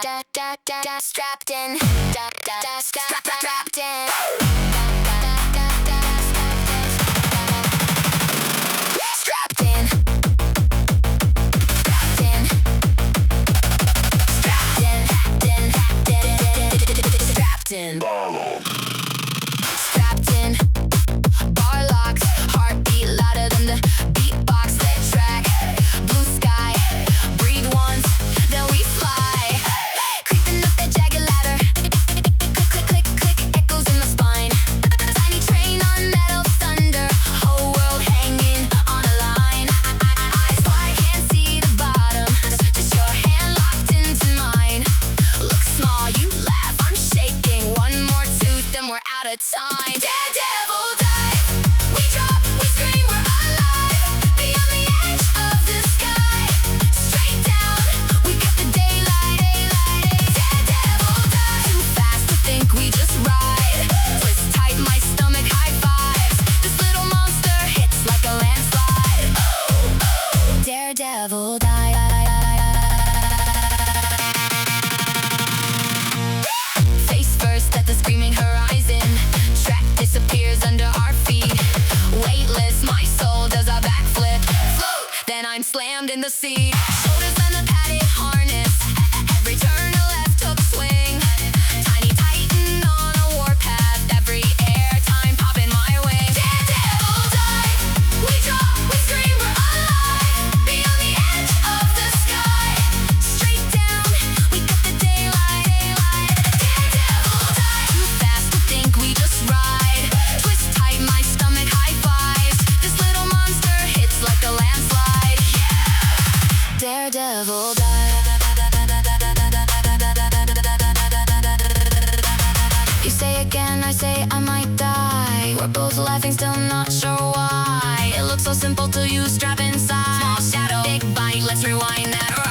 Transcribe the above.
strapped in, strapped in. Strapped in, strapped in, strapped in. Bar locks, heartbeat louder than the beatbox. Lit track, blue sky, breathe once, then we fly. Creeping up that jagged ladder, click, click, click, click, echoes in the spine. Tiny train on metal thunder, whole world hanging on a line. Eyes wide, can't see the bottom, just your hand locked into mine. Look small, you laugh, I'm shaking. One more tooth, then we're out of time. Daredevil dive, we drop, we scream, we're alive. Beyond the edge of the sky, straight down, we got the daylight. Daredevil dive, too fast to think, we just ride. Twist tight, my stomach high fives. This little monster hits like a landslide. Oh, daredevil dive. Face first at the screaming horizon, track disappears under our feet. Weightless, my soul does a backflip. Float, then I'm slammed in the sea. Shoulders on the padded harness, every turn a left hook swing. Tiny titan on a warpath, every airtime popping my way. Daredevil dive, we drop, we scream, we're alive. Beyond the edge of the sky, straight down, we got the daylight. Daredevil dive, too fast to think, we just ride. Twist tight, my stomach high fives. This little monster hits like a landslide. Yeah, daredevil dive. You say again, I say I might die. We're both laughing, still not sure why. It looks so simple till you strap inside. Small shadow, big bite, let's rewind that ride.